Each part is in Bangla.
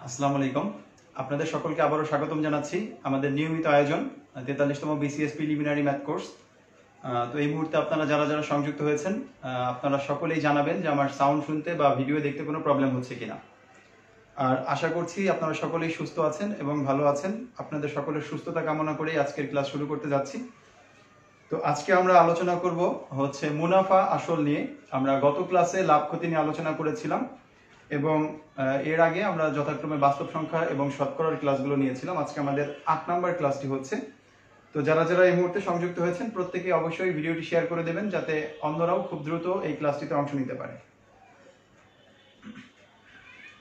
আসসালামু আলাইকুম। আপনাদের সকলকে আবারও স্বাগতম জানাচ্ছি আমাদের নিয়মিত আয়োজন 43তম বিসিএস প্রিলিমিনারি ম্যাথ কোর্স। তো এই মুহূর্তে আপনারা যারা সংযুক্ত হয়েছেন আপনারা সকলেই জানাবেন যে আমার সাউন্ড শুনতে বা ভিডিও দেখতে কোনো প্রবলেম হচ্ছে কিনা। আর আশা করছি আপনারা সকলেই সুস্থ আছেন এবং ভালো আছেন। আপনাদের সকলের সুস্থতা কামনা করেই আজকের ক্লাস শুরু করতে যাচ্ছি। তো আজকে আমরা আলোচনা করব হচ্ছে মুনাফা আসল নিয়ে। আমরা গত ক্লাসে লাভ ক্ষতি নিয়ে আলোচনা করেছিলাম এবং এর আগে আমরা যথাক্রমে বাস্তব সংখ্যা এবং শতকরার ক্লাসগুলো নিয়েছিলাম। আজকে আমাদের 8 নম্বর ক্লাসটি হচ্ছে। তো যারা এই মুহূর্তে সংযুক্ত হয়েছেন প্রত্যেকে অবশ্যই ভিডিওটি শেয়ার করে দেবেন যাতে অন্যরাও খুব দ্রুত এই ক্লাসটিতে অংশ নিতে পারে।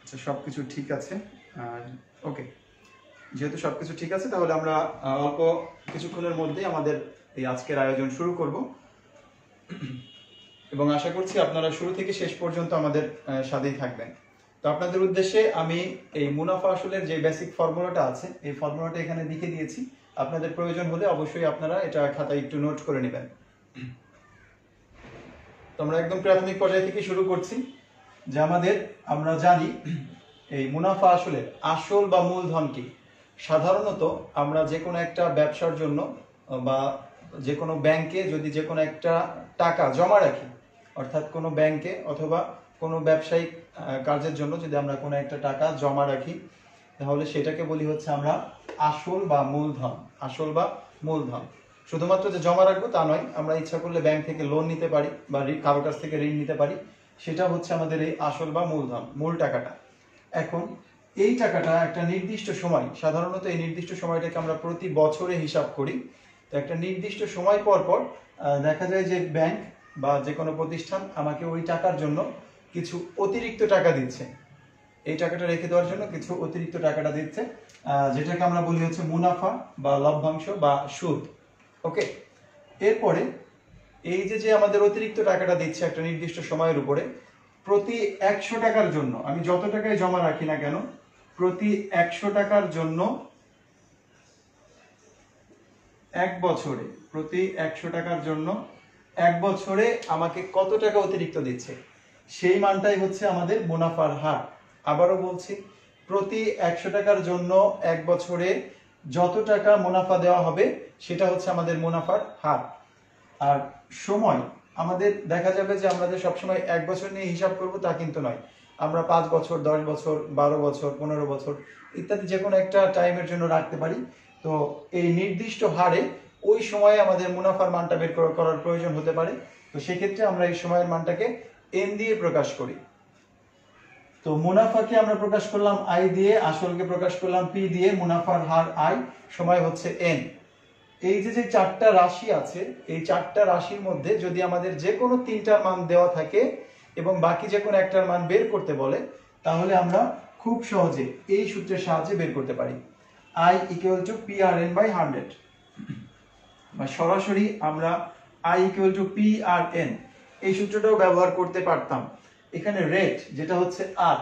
আচ্ছা, সবকিছু ঠিক আছে। ওকে, যেহেতু সবকিছু ঠিক আছে তাহলে আমরা অল্প কিছুক্ষণের মধ্যেই আমাদের এই আজকের আয়োজন শুরু করব এবং আশা করছি আপনারা শুরু থেকে শেষ পর্যন্ত আমাদের সাথেই থাকবেন। তো আপনাদের উদ্দেশ্যে আমি এই মুনাফা আসলের যে বেসিক ফর্মুলাটা আছে এই ফর্মুলাটা এখানে লিখে দিয়েছি। আপনাদের প্রয়োজন হলে অবশ্যই আপনারা এটা খাতায় একটু নোট করে নেবেন। তো আমরা একদম প্রাথমিক পর্যায় থেকে শুরু করছি যে আমরা জানি এই মুনাফা আসলের আসল বা মূলধন কি। সাধারণত আমরা যে কোনো একটা ব্যবসার জন্য বা যে কোনো ব্যাংকে যদি যে কোনো একটা টাকা জমা রাখি, অর্থাৎ কোনো ব্যাংকে অথবা কোনো ব্যবসায়িক কাজের জন্য যদি আমরা কোনো একটা টাকা জমা রাখি তাহলে সেটাকে বলি হচ্ছে আমরা আসল বা মূলধন। আসল বা মূলধন। শুধুমাত্র যে জমা রাখবো তা নয়, আমরা ইচ্ছা করলে ব্যাংক থেকে লোন নিতে পারি বা কারোর কাছ থেকে ঋণ নিতে পারি। সেটা হচ্ছে আমাদের এই আসল বা মূলধন, মূল টাকাটা। এখন এই টাকাটা একটা নির্দিষ্ট সময়, সাধারণত এই নির্দিষ্ট সময়টাকে আমরা প্রতি বছরে হিসাব করি। তো একটা নির্দিষ্ট সময় পর পর দেখা যায় যে ব্যাংক বা যে কোনো প্রতিষ্ঠান আমাকে ওই টাকার জন্য কিছু অতিরিক্ত টাকা দিচ্ছে। এই টাকাটা রেখে দেওয়ার জন্য কিছু অতিরিক্ত টাকাটা দিচ্ছে, যেটাকে আমরা বলি হচ্ছে মুনাফা বা লভ্যাংশ বা সুদ। ওকে, এরপরে এই যে আমাদের অতিরিক্ত টাকাটা দিচ্ছে একটা নির্দিষ্ট সময়ের উপরে, প্রতি 100 টাকার জন্য আমি যত টাকায় জমা রাখি না কেন, প্রতি 100 টাকার জন্য প্রতি 100 টাকার জন্য এক বছরে আমাকে কত টাকা অতিরিক্ত দিচ্ছে সেই মানটাই হচ্ছে আমাদের মুনাফার হার। আবারও বলছি, প্রতি 100 টাকার জন্য এক বছরে যত টাকা মুনাফা দেওয়া হবে সেটা হচ্ছে আমাদের মুনাফার হার। আর সময় আমাদের দেখা যাবে যে আমাদের সবসময় এক বছর নিয়ে হিসাব করব তা কিন্তু নয়। আমরা 5 বছর, 10 বছর, 12 বছর, 15 বছর ইত্যাদি যে কোনো একটা টাইমের জন্য রাখতে পারি। তো এই নির্দিষ্ট হারে ওই সময়ে আমাদের মুনাফার মানটা বের করার প্রয়োজন হতে পারে। তো সেক্ষেত্রে আমরা এই সময়ের মানটাকে এন দিয়ে প্রকাশ করি। তো মুনাফাকে আমরা প্রকাশ করলাম আই দিয়ে, আসলকে প্রকাশ করলাম পি দিয়ে, মুনাফার হার আই, সময় হচ্ছে এন। এই যে চারটা রাশি আছে এই চারটা রাশির মধ্যে যদি আমাদের যে কোনো তিনটার মান দেওয়া থাকে এবং বাকি যে কোনো একটার মান বের করতে বলে তাহলে আমরা খুব সহজে এই সূত্রের সাহায্যে বের করতে পারি। I equal to PRN by 100, বা সরাসরি আমরা I equal to PRN এই সূত্রটাও ব্যবহার করতে পারতাম। এখানে রেট যেটা হচ্ছে আর,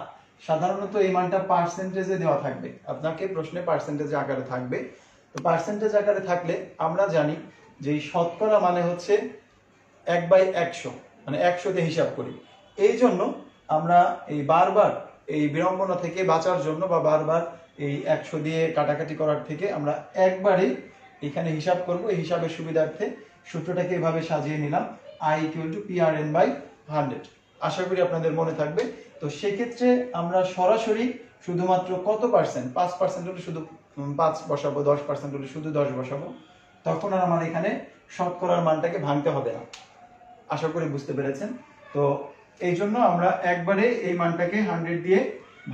সাধারণত এই মানটা পার্সেন্টেজে দেওয়া থাকবে, আপনাকে প্রশ্নে পার্সেন্টেজ আকারে থাকবে। তো পার্সেন্টেজ আকারে থাকলে আমরা জানি যে শতকরা মানে হচ্ছে 1/100, মানে 100 দিয়ে হিসাব করি। এই জন্য আমরা এই বারবার এই বিড়ম্বনা থেকে বাঁচার জন্য বা বারবার এই 100 দিয়ে কাটাকাটি করার থেকে আমরা একবারেই এখানে হিসাব করব। এই হিসাবের সুবিধার্থে সূত্রটাকে এভাবে সাজিয়ে নিলাম, I equal to PRN by 100। আশা করি আপনাদের মনে থাকবে। তো সেক্ষেত্রে আমরা সরাসরি শুধুমাত্র কত পার্সেন্ট, 5% হলে শুধু 5 বসাবো, 10% হলে শুধু 10 বসাবো, তখন আর আমার এখানে শতকরার মানটাকে ভাঙতে হবে না। আশা করি বুঝতে পেরেছেন। তো এই জন্য আমরা একবারে এই মানটাকে 100 দিয়ে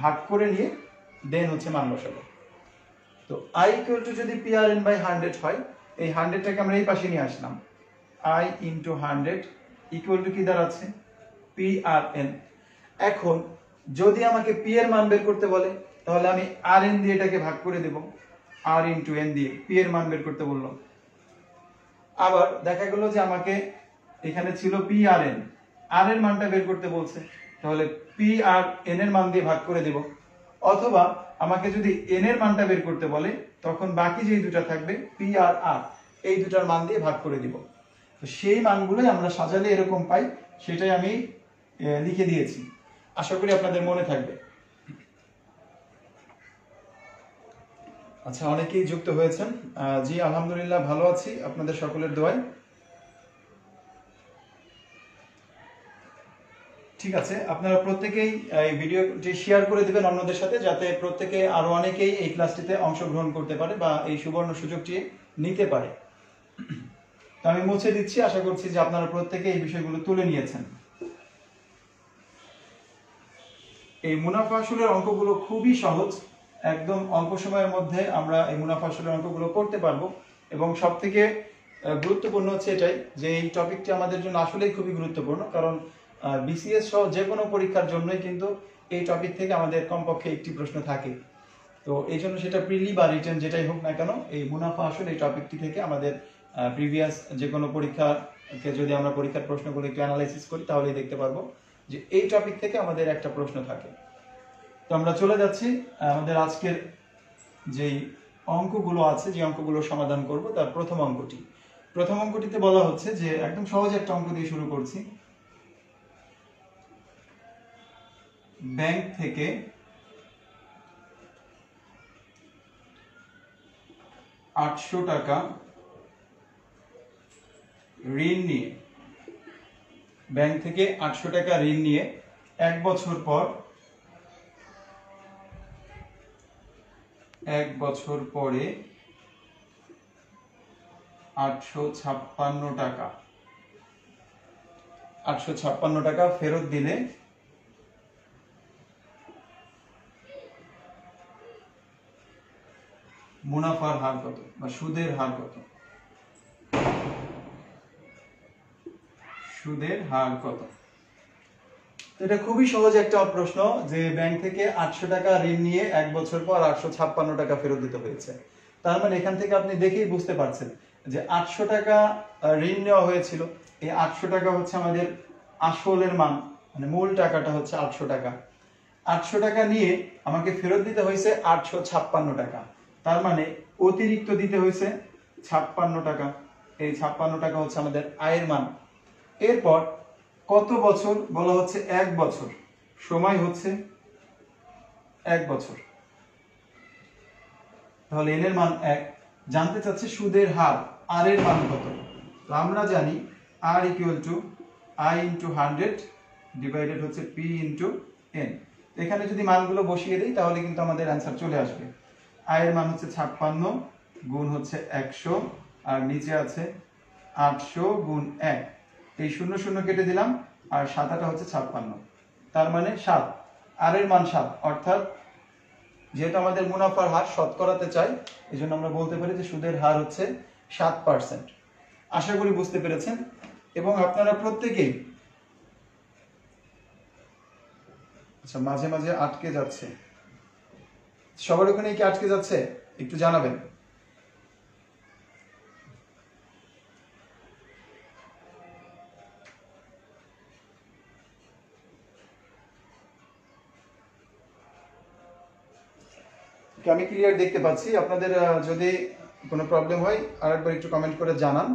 ভাগ করে নিয়ে দেন হচ্ছে মান বসাবো। তো I equal to যদি PRN by 100 হয়, এই 100টাকে আমরা এই পাশে নিয়ে আসলাম, I into 100 equal to কি দাঁড়াচ্ছে PRN। এখন যদি আমাকে P এর মান বের করতে বলে তাহলে আমি RN দিয়ে এটাকে ভাগ করে দেব, R into N দিয়ে P এর মান বের করতে বললো। আবার দেখা গেল যে আমাকে এখানে ছিল PRN, R এর মানটা বের করতে বলছে, তাহলে PRN এর মান দিয়ে ভাগ করে দেব। অথবা আমাকে যদি N এর মানটা বের করতে বলে তখন বাকি যেই দুটা থাকবে PRR, এই দুটার মান দিয়ে ভাগ করে দিব। তো সেই মানগুলোই আমরা সাজালে এরকম পাই, সেটাই আমি লিখে দিয়েছি। আশা করি আপনাদের মনে থাকবে। আচ্ছা, অনেকেই যুক্ত হয়েছেন। জি আলহামদুলিল্লাহ ভালো আছি আপনাদের সকলের দোয়ায়। ঠিক আছে, আপনারা প্রত্যেকেই এই ভিডিওটি শেয়ার করে দিবেন অন্যদের সাথে, যাতে প্রত্যেকে আরো অনেকেই এই ক্লাসটিতে অংশগ্রহণ করতে পারে বা এই সুবর্ণ সুযোগটি নিতে পারে। তো আমি মুছে দিচ্ছি, আশা করছি যে আপনারা প্রত্যেকে এই বিষয়গুলো তুলে নিয়েছেন। এই মুনাফা আসলের অঙ্কগুলো খুবই সহজ, একদম অল্প সময়ের মধ্যে আমরা এই মুনাফা আসলের অঙ্কগুলো করতে পারবো। এবং সব থেকে গুরুত্বপূর্ণ হচ্ছে এটাই যে এই টপিকটি আমাদের জন্য আসলেই খুবই গুরুত্বপূর্ণ, কারণ বিসিএস সহ যে কোনো পরীক্ষার জন্যই কিন্তু এই টপিক থেকে আমাদের কমপক্ষে একটি প্রশ্ন থাকে। তো এই জন্য সেটা প্রিলি বা রিটেন যেটাই হোক না কেন, এই মুনাফা আসল এই টপিকটি থেকে আমাদের প্রিভিয়াস যে কোনো পরীক্ষাকে যদি আমরা পরীক্ষার প্রশ্নগুলো একটু অ্যানালাইসিস করি তাহলেই দেখতে পারবো যে এই টপিক থেকে আমাদের একটা প্রশ্ন থাকে। তো আমরা চলে যাচ্ছি আমাদের আজকের যেই অঙ্কগুলো আছে, যে অঙ্কগুলো সমাধান করব তার প্রথম অঙ্কটিতে বলা হচ্ছে যে একদম সহজ একটা অঙ্ক দিয়ে শুরু করছি। ব্যাংক থেকে 800 টাকা ঋণ নিয়ে এক বছর পরে 856 টাকা ফেরত দিলে মুনাফার হার কত বা সুদের হার কত? এটা খুবই সহজ একটা প্রশ্ন, যে ব্যাংক থেকে 800 টাকা ঋণ নিয়ে এক বছর পর 856 টাকা ফেরত দিতে হয়েছে। তার মানে এখান থেকে আপনি দেখেই বুঝতে পারছেন যে 800 টাকা ঋণ নেওয়া হয়েছিল। এই 800 টাকা হচ্ছে আমাদের আসলের মান, মানে মূল টাকাটা হচ্ছে 800 টাকা। 800 টাকা নিয়ে আমাকে ফেরত দিতে হয়েছে 856 টাকা। তার মানে অতিরিক্ত দিতে হয়েছে 56 টাকা। এই 56 টাকা হচ্ছে আমাদের আয়ের মান। এরপর কত বছর বলা হচ্ছে? 1 বছর। সময় হচ্ছে 1 বছর। তাহলে এন এর মান 1। জানতে চাচ্ছে সুদের হার, আর এর মান কত? তো আমরা জানি আর equal to I into 100 divided হচ্ছে পি ইন্টু এন। এখানে যদি মানগুলো বসিয়ে দিই তাহলে কিন্তু আমাদের অ্যান্সার চলে আসবে। আয়ের মান হচ্ছে 56 গুণ হচ্ছে 100, আর নিচে আছে 800 গুণ 1। এই 0 0 কেটে দিলাম, আর 7 হচ্ছে 56। তার মানে 7। আর এর মান 7, অর্থাৎ যেহেতু আমাদের মুনাফার হার শতকরাতে চাই, এই জন্য আমরা বলতে পারি যে সুদের হার হচ্ছে 7%। আশা করি বুঝতে পেরেছেন। এবং আপনারা প্রত্যেকেই, আচ্ছা মাঝে মাঝে আটকে যাচ্ছে, সবার ওখানে কি আটকে যাচ্ছে একটু জানাবেন। আমি ক্লিয়ার দেখতে পাচ্ছি। আপনাদের যদি কোনো প্রবলেম হয় আরেকবার একটু কমেন্ট করে জানান।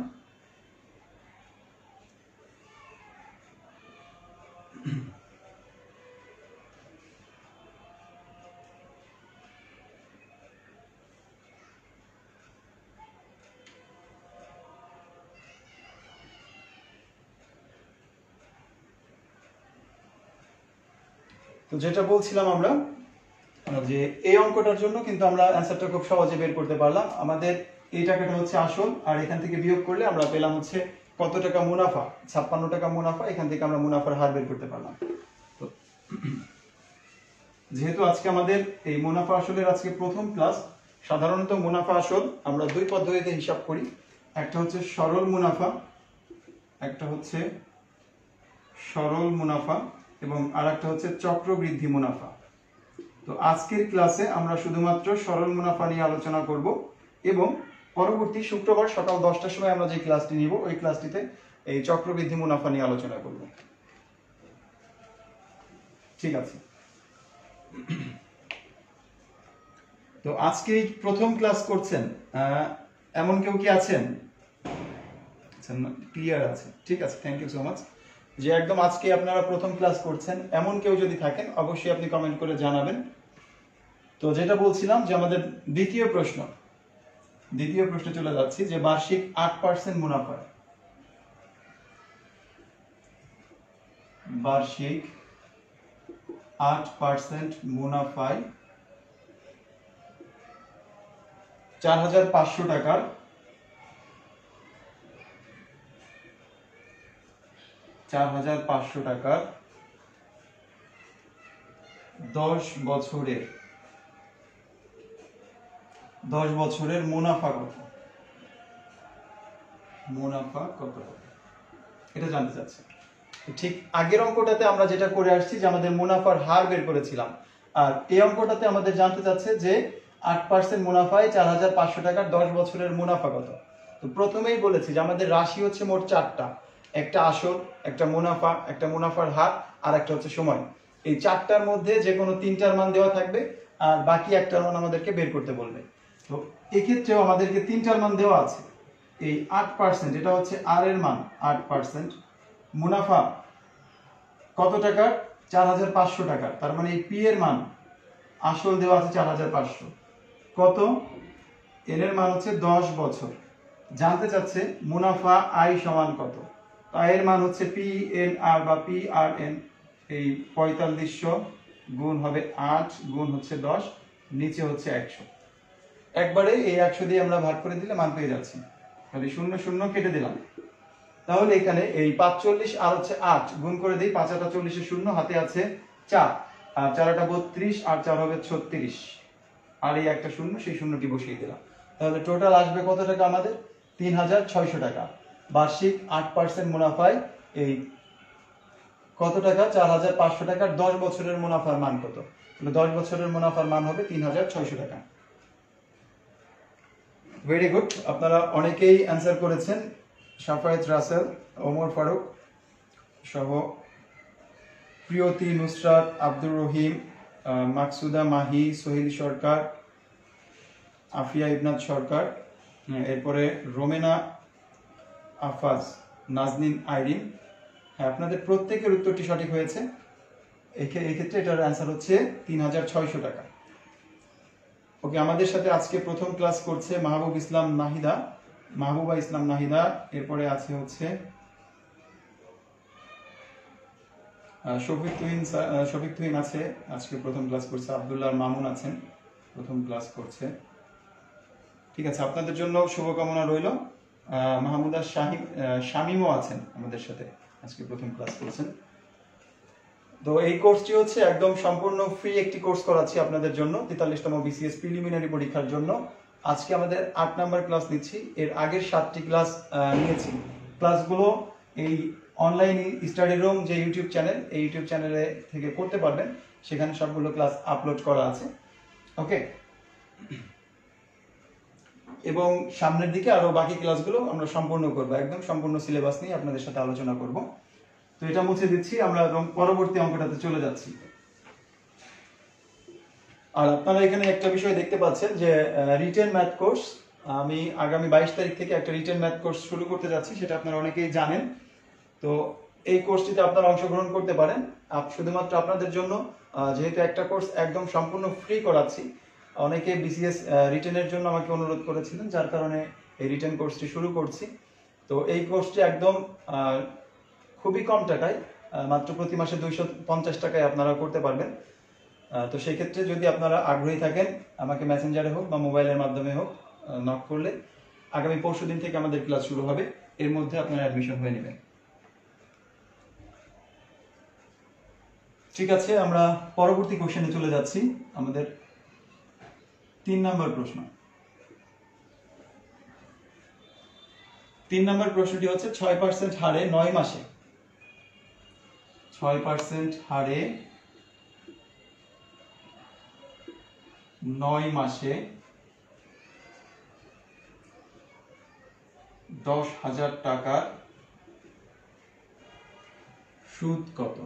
তো যেটা বলছিলাম আমরা, যে এই অঙ্কটার জন্য কিন্তু আমরা অ্যান্সারটা খুব সহজে বের করতে পারলাম। আমাদের এই টাকাটা হচ্ছে আসল, আর এখান থেকে বিয়োগ করলে আমরা পেলাম হচ্ছে কত টাকা মুনাফা, 56 টাকা মুনাফা। এখান থেকে আমরা মুনাফার হার বের করতে পারলাম। তো যেহেতু আজকে আমাদের এই মুনাফা আসলের আজকে প্রথম ক্লাস, সাধারণত মুনাফা আসল আমরা দুই পদ্ধতিতে হিসাব করি। একটা হচ্ছে সরল মুনাফা এবং আরেকটা হচ্ছে চক্রবৃদ্ধি মুনাফা। তো আজকের ক্লাসে আমরা শুধুমাত্র সরল মুনাফা নিয়ে আলোচনা করব, এবং পরবর্তী শুক্রবার সকাল 10টার সময় আমরা যে ক্লাসটি নিব ওই ক্লাসটিতে এই চক্রবৃদ্ধি মুনাফা নিয়ে আলোচনা করব। ঠিক আছে। তো আজকে প্রথম ক্লাস করছেন এমন কেউ কি আছেন? ক্লিয়ার আছে, ঠিক আছে, থ্যাংক ইউ সো মাচ। যে একদম আজকে আপনারা প্রথম ক্লাস করছেন এমন কেউ যদি থাকেন অবশ্যই আপনি কমেন্ট করে জানাবেন। তো যেটা বলছিলাম যে আমাদের দ্বিতীয় প্রশ্নে চলে যাচ্ছি যে বার্ষিক 8% মুনাফা, বার্ষিক 8% মুনাফায় 4,500 টাকার 10 বছরের মুনাফা কত এটা জানতে চাচ্ছি। ঠিক আগের অঙ্কটাতে আমরা যেটা করে আসছি যে আমাদের মুনাফার হার বের করেছিলাম, আর এই অঙ্কটাতে আমাদের জানতে চাচ্ছে যে 8% মুনাফায় 4,500 টাকার 10 বছরের মুনাফা কত। তো প্রথমেই বলেছি যে আমাদের রাশি হচ্ছে মোট 4টা, একটা আসল, একটা মুনাফা, একটা মুনাফার হার, আর একটা হচ্ছে সময়। এই 4টার মধ্যে যে কোনো 3টার মান দেওয়া থাকবে আর বাকি একটার মান আমাদেরকে বের করতে বলবে। তো এক্ষেত্রেও আমাদেরকে 3টার মান দেওয়া আছে। এই 8% এটা হচ্ছে আর এর মান 8%, মুনাফা কত টাকার? 4,500 টাকার। তার মানে এই পি এর মান আসল দেওয়া আছে 4,500, কত? এন এর মান হচ্ছে 10 বছর। জানতে চাচ্ছে মুনাফা আই সমান কত। এর মান হচ্ছে পি এন আর বা পি আর এন, এই 4500 গুণ হবে 8 গুণ হচ্ছে 10, নিচে হচ্ছে 100। একবারে এই 100 দিয়ে আমরা ভাগ করে দিলে মান পেয়ে যাচ্ছি। তাহলে 0 0 কেটে দিলাম। তাহলে এখানে এই 45 আর হচ্ছে 8 গুণ করে দিই, 5 8 40 0, হাতে আছে 4 আর 4 8 32 আর 4 হবে 36, আর এই একটা 0, সেই 0টি বসিয়ে দিলাম। তাহলে টোটাল আসবে কত টাকা আমাদের? 3,600 টাকা। বার্ষিক 8% মুনাফায় এই কত টাকা? 4,500 টাকার 10 বছরের মুনাফার মান কত? তাহলে 10 বছরের মুনাফার মান হবে 3,600 টাকা। ভেরি গুড, আপনারা অনেকেই অ্যান্সার করেছেন। শাফায়েত রাসেল, ওমর ফারুক সহ প্রিয়তি, নুসরাত, আব্দুর রহিম, মাকসুদা মাহি, সোহেল সরকার, আফিয়া ইবনাথ সরকার, এরপরে রোমেনা আফাজ, নাজনীন আইরিন। হ্যাঁ, আপনাদের প্রত্যেকের উত্তরটি সঠিক হয়েছে। এই ক্ষেত্রে এটার অ্যান্সার হচ্ছে 3,600 টাকা। ওকে, আমাদের সাথে আজকে প্রথম ক্লাস করছে মাহবুবা ইসলাম নাহিদা। এরপরে আছে হচ্ছে শফিক তুহিন আছে, আজকে প্রথম ক্লাস করছে। আব্দুল্লাহ মামুন আছেন, প্রথম ক্লাস করছে। ঠিক আছে, আপনাদের জন্য শুভকামনা রইল। মাহমুদা শামিমও আছেন আমাদের সাথে, আজকে প্রথম ক্লাস করছেন। তো এই কোর্সটি হচ্ছে একদম সম্পূর্ণ ফ্রি একটি কোর্স করাচ্ছি আপনাদের জন্য 43তম বিসিএস প্রিলিমিনারি পরীক্ষার জন্য। আজকে আমাদের 8 নাম্বার ক্লাস নিচ্ছি। এর আগের 7টি ক্লাস নিয়েছি। ক্লাসগুলো এই অনলাইন স্টাডি রুম যে ইউটিউব চ্যানেল, এই ইউটিউব চ্যানেলে থেকে করতে পারবেন। সেখানে সবগুলো ক্লাস আপলোড করা আছে। ওকে, এবং সামনের দিকে আরো বাকি ক্লাসগুলো আমরা সম্পূর্ণ করব, একদম সম্পূর্ণ সিলেবাস নিয়ে আপনাদের সাথে আলোচনা করব। তো এটা মুছে দিচ্ছি, আমরা পরবর্তী অঙ্কটাতে চলে যাচ্ছি। আর আপনারা এখানে একটা বিষয় দেখতে পাচ্ছেন যে রিটেন ম্যাথ কোর্স, আমি আগামী 22 তারিখ থেকে একটা রিটেন ম্যাথ কোর্স শুরু করতে যাচ্ছি, সেটা আপনারা অনেকেই জানেন। তো এই কোর্সটিতে আপনারা অংশগ্রহণ করতে পারেন শুধুমাত্র আপনাদের জন্য, যেহেতু একটা কোর্স একদম সম্পূর্ণ ফ্রি করাচ্ছি। অনেকে বিসিএস রিটেনের জন্য আমাকে অনুরোধ করেছিলেন, যার কারণে এই রিটেন কোর্সটি শুরু করছি। তো এই কোর্সটি একদম খুবই কম টাকায়, মাত্র প্রতি মাসে 250 টাকায় আপনারা করতে পারবেন। তো সেই ক্ষেত্রে যদি আপনারা আগ্রহী থাকেন, আমাকে মেসেঞ্জারে হোক বা মোবাইলের মাধ্যমে হোক নক করলে আগামী পরশুদিন থেকে আমাদের ক্লাস শুরু হবে, এর মধ্যে আপনারা অ্যাডমিশন হয়ে নেবেন। ঠিক আছে, আমরা পরবর্তী কোশ্চেনে চলে যাচ্ছি। আমাদের 3 নাম্বার প্রশ্ন। 3 নাম্বার প্রশ্নটি হচ্ছে 6% হারে 9 মাসে 6% হারে 9 মাসে 10,000 টাকার সুদ কত?